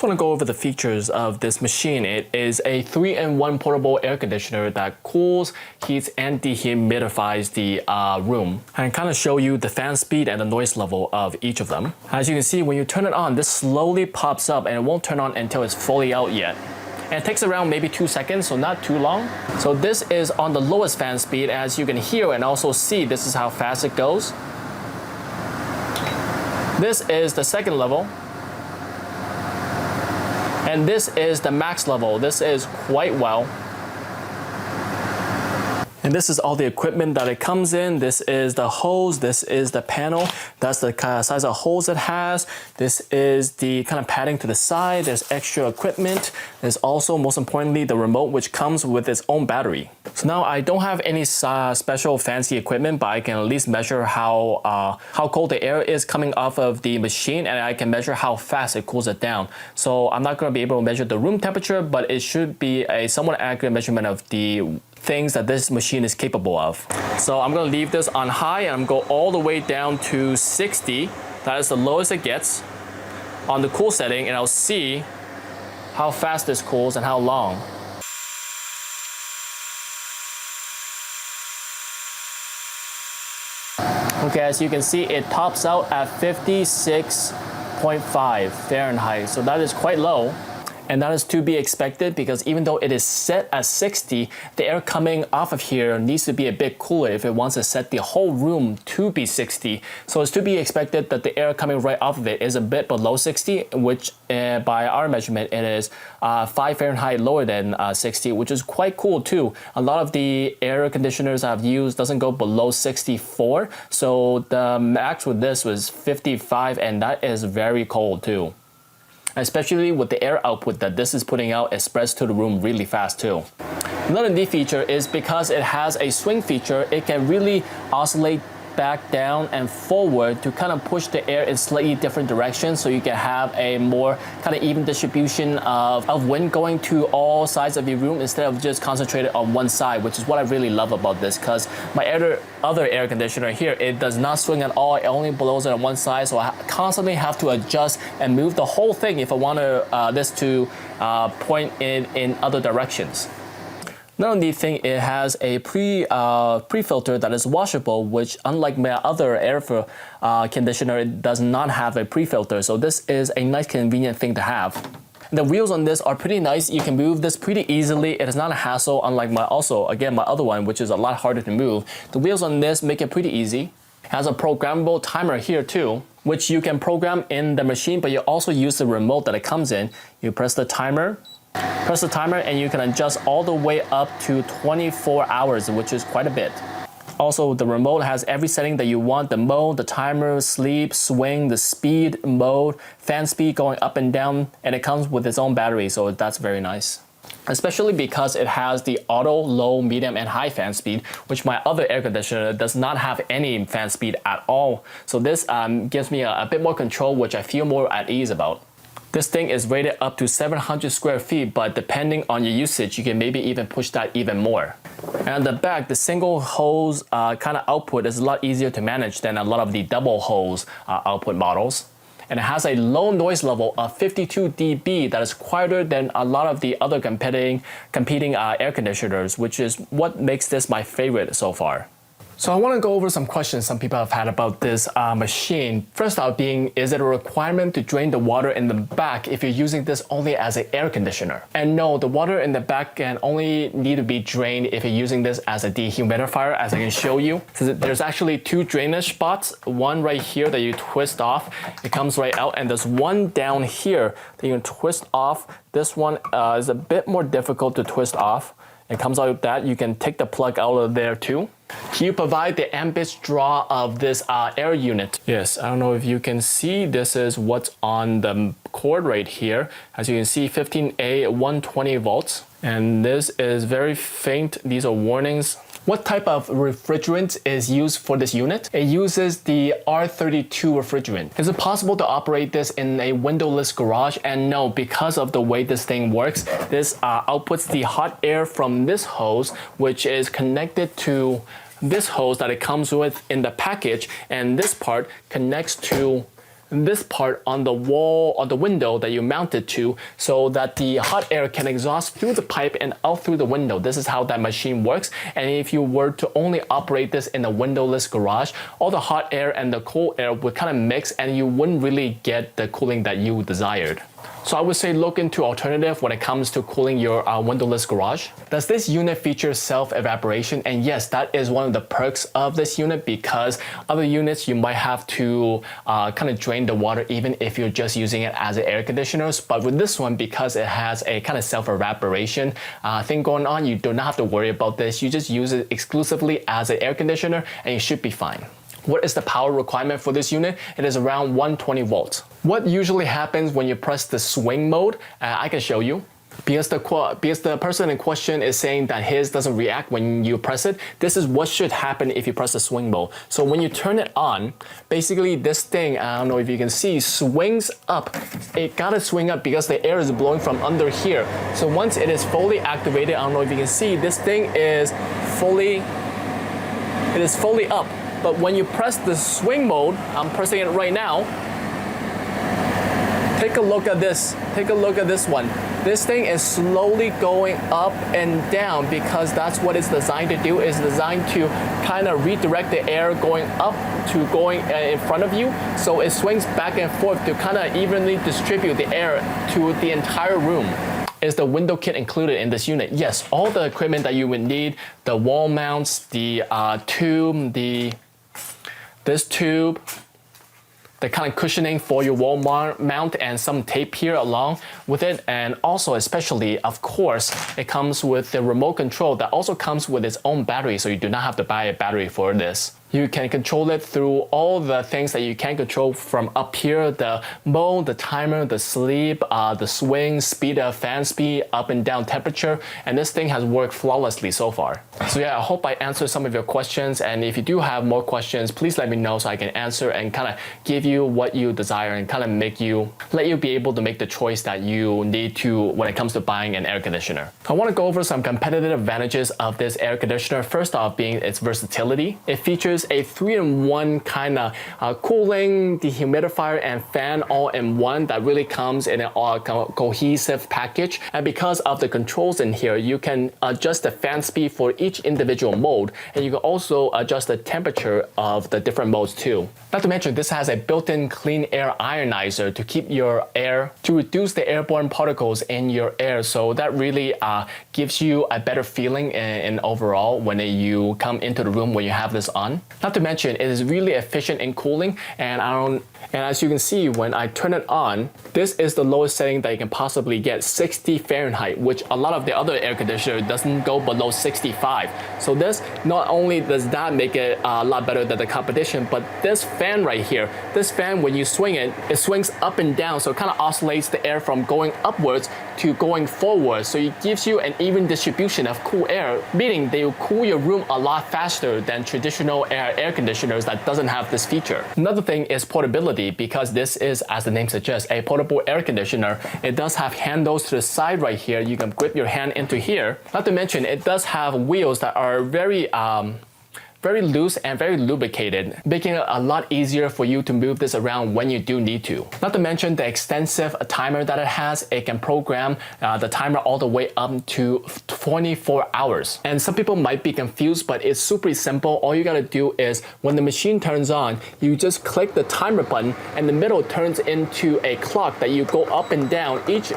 Just want to go over the features of this machine. It is a 3-in-1 portable air conditioner that cools, heats, and dehumidifies the room. And kind of show you the fan speed and the noise level of each of them. As you can see, when you turn it on, this slowly pops up and it won't turn on until it's fully out yet. And it takes around maybe 2 seconds, so not too long. So this is on the lowest fan speed. As you can hear and also see, this is how fast it goes. This is the second level. And this is the max level. This is quite well. And this is all the equipment that it comes in. This is the hose, this is the panel. That's the kind of size of hose it has. This is the kind of padding to the side. There's extra equipment. There's also, most importantly, the remote, which comes with its own battery. So now I don't have any special fancy equipment, but I can at least measure how cold the air is coming off of the machine, and I can measure how fast it cools it down. So I'm not going to be able to measure the room temperature, but it should be a somewhat accurate measurement of the things that this machine is capable of. So I'm going to leave this on high and I'm going to go all the way down to 60. That is the lowest it gets on the cool setting, and I'll see how fast this cools and how long. Okay, as you can see, it tops out at 56.5 Fahrenheit. So that is quite low. And that is to be expected because even though it is set at 60, the air coming off of here needs to be a bit cooler if it wants to set the whole room to be 60. So it's to be expected that the air coming right off of it is a bit below 60, which by our measurement, it is 5 Fahrenheit lower than 60, which is quite cool too. A lot of the air conditioners I've used doesn't go below 64. So the max with this was 55, and that is very cold too. Especially with the air output that this is putting out, it spreads to the room really fast too. Another neat feature is because it has a swing feature, it can really oscillate back, down, and forward to kind of push the air in slightly different directions, so you can have a more kind of even distribution of wind going to all sides of your room instead of just concentrated on one side, which is what I really love about this, because my other air conditioner here, it does not swing at all. It only blows it on one side, so I constantly have to adjust and move the whole thing if I want this to point in other directions. Another neat thing, it has a pre-filter that is washable, which unlike my other air conditioner, it does not have a pre-filter. So this is a nice convenient thing to have. The wheels on this are pretty nice. You can move this pretty easily. It is not a hassle, unlike my other one, which is a lot harder to move. The wheels on this make it pretty easy. It has a programmable timer here too, which you can program in the machine, but you also use the remote that it comes in. You press the timer, and you can adjust all the way up to 24 hours, which is quite a bit. Also, the remote has every setting that you want: the mode, the timer, sleep, swing, the speed mode, fan speed going up and down, and it comes with its own battery, so that's very nice. Especially because it has the auto, low, medium, and high fan speed, which my other air conditioner does not have any fan speed at all. So this gives me a bit more control, which I feel more at ease about. This thing is rated up to 700 square feet, but depending on your usage, you can maybe even push that even more. And on the back, the single hose kind of output is a lot easier to manage than a lot of the double hose output models. And it has a low noise level of 52 dB that is quieter than a lot of the other competing air conditioners, which is what makes this my favorite so far. So I want to go over some questions some people have had about this machine. First out being, is it a requirement to drain the water in the back if you're using this only as an air conditioner? And no, the water in the back can only need to be drained if you're using this as a dehumidifier, as I can show you. So there's actually 2 drainage spots, one right here that you twist off, it comes right out, and there's one down here that you can twist off. This one is a bit more difficult to twist off. It comes out with that. You can take the plug out of there too. You provide the ambient draw of this air unit. Yes, I don't know if you can see, this is what's on the cord right here. As you can see, 15A, 120 volts. And this is very faint. These are warnings. What type of refrigerant is used for this unit? It uses the R32 refrigerant. Is it possible to operate this in a windowless garage? And no, because of the way this thing works, this outputs the hot air from this hose, which is connected to this hose that it comes with in the package, and this part connects to this part on the wall or the window that you mount it to so that the hot air can exhaust through the pipe and out through the window. This is how that machine works. And if you were to only operate this in a windowless garage, all the hot air and the cold air would kind of mix and you wouldn't really get the cooling that you desired. So I would say look into alternative when it comes to cooling your windowless garage. Does this unit feature self-evaporation? And yes, that is one of the perks of this unit, because other units you might have to kind of drain the water even if you're just using it as an air conditioner. But with this one, because it has a kind of self-evaporation thing going on, you do not have to worry about this. You just use it exclusively as an air conditioner and you should be fine. What is the power requirement for this unit? It is around 120 volts. What usually happens when you press the swing mode? I can show you. Because the person in question is saying that his doesn't react when you press it, this is what should happen if you press the swing mode. So when you turn it on, basically this thing, I don't know if you can see, swings up. It gotta swing up because the air is blowing from under here. So once it is fully activated, I don't know if you can see, this thing is fully up. But when you press the swing mode, I'm pressing it right now. Take a look at this. Take a look at this one. This thing is slowly going up and down because that's what it's designed to do. It's designed to kind of redirect the air going up to going in front of you. So it swings back and forth to kind of evenly distribute the air to the entire room. Is the window kit included in this unit? Yes, all the equipment that you would need, the wall mounts, the tube, this tube, the kind of cushioning for your wall mount, and some tape here along with it. And also, especially, of course, it comes with the remote control that also comes with its own battery, so you do not have to buy a battery for this. You can control it through all the things that you can control from up here: the mode, the timer, the sleep, the swing, speed of fan speed, up and down temperature, and this thing has worked flawlessly so far. So yeah, I hope I answered some of your questions, and if you do have more questions, please let me know so I can answer and kind of give you what you desire and kind of let you be able to make the choice that you need to when it comes to buying an air conditioner. I want to go over some competitive advantages of this air conditioner. First off being its versatility. It features a 3-in-1 kind of cooling, dehumidifier, and fan all in one that really comes in a cohesive package. And because of the controls in here, you can adjust the fan speed for each individual mode, and you can also adjust the temperature of the different modes too. Not to mention, this has a built-in clean air ionizer to keep your air, to reduce the airborne particles in your air. So that really gives you a better feeling in overall when you come into the room when you have this on. Not to mention, it is really efficient in cooling, and as you can see, when I turn it on, this is the lowest setting that you can possibly get, 60 Fahrenheit, which a lot of the other air conditioner doesn't go below 65. So this, not only does that make it a lot better than the competition, but this fan right here, this fan, when you swing it, it swings up and down, so it kind of oscillates the air from going upwards to going forward. So it gives you an even distribution of cool air, meaning they will cool your room a lot faster than traditional air conditioners that doesn't have this feature. Another thing is portability, because this is, as the name suggests, a portable air conditioner. It does have handles to the side right here. You can grip your hand into here. Not to mention, it does have wheels that are very loose and very lubricated, making it a lot easier for you to move this around when you do need to. Not to mention the extensive timer that it has. It can program the timer all the way up to 24 hours. And some people might be confused, but it's super simple. All you gotta do is, when the machine turns on, you just click the timer button, and the middle turns into a clock that you go up and down. Each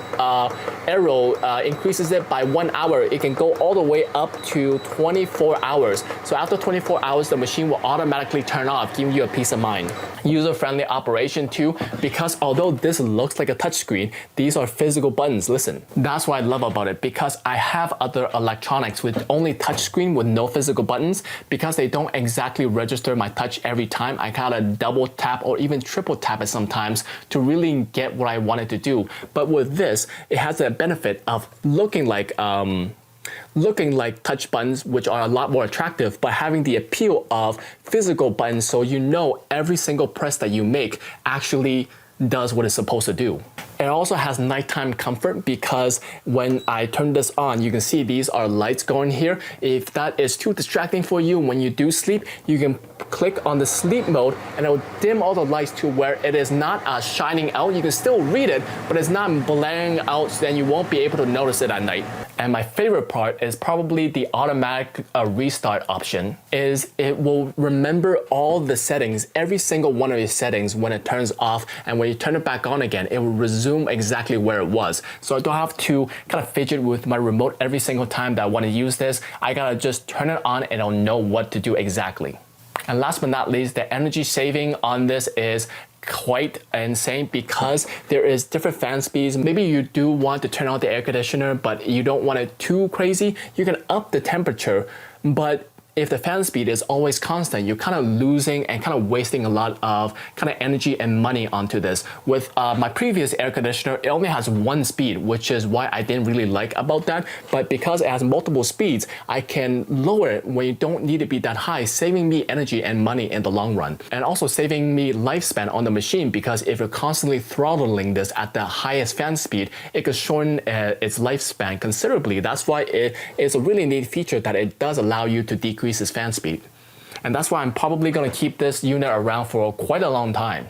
arrow increases it by 1 hour. It can go all the way up to 24 hours. So after 24 hours, the machine will automatically turn off, giving you a peace of mind. User-friendly operation too, because although this looks like a touchscreen, these are physical buttons. Listen, that's what I love about it, because I have other electronics with only touchscreen with no physical buttons. Because they don't exactly register my touch every time, I gotta double tap or even triple tap it sometimes to really get what I wanted to do. But with this, it has the benefit of looking like touch buttons, which are a lot more attractive, but having the appeal of physical buttons, so you know every single press that you make actually does what it's supposed to do. It also has nighttime comfort because when I turn this on, you can see these are lights going here. If that is too distracting for you when you do sleep, you can click on the sleep mode and it will dim all the lights to where it is not shining out. You can still read it, but it's not blaring out, so then you won't be able to notice it at night. And my favorite part is probably the automatic restart option. Is it will remember all the settings, every single one of your settings when it turns off, and when you turn it back on again, it will resume exactly where it was. So I don't have to kind of fidget with my remote every single time that I want to use this. I gotta just turn it on and it'll know what to do exactly. And last but not least, the energy saving on this is quite insane because there is different fan speeds. Maybe you do want to turn on the air conditioner, but you don't want it too crazy. You can up the temperature, but if the fan speed is always constant, you're kind of losing and kind of wasting a lot of kind of energy and money onto this. With my previous air conditioner, it only has one speed, which is why I didn't really like about that. But because it has multiple speeds, I can lower it when you don't need to be that high, saving me energy and money in the long run. And also saving me lifespan on the machine, because if you're constantly throttling this at the highest fan speed, it could shorten its lifespan considerably. That's why it is a really neat feature that it does allow you to decrease its fan speed. And that's why I'm probably going to keep this unit around for quite a long time.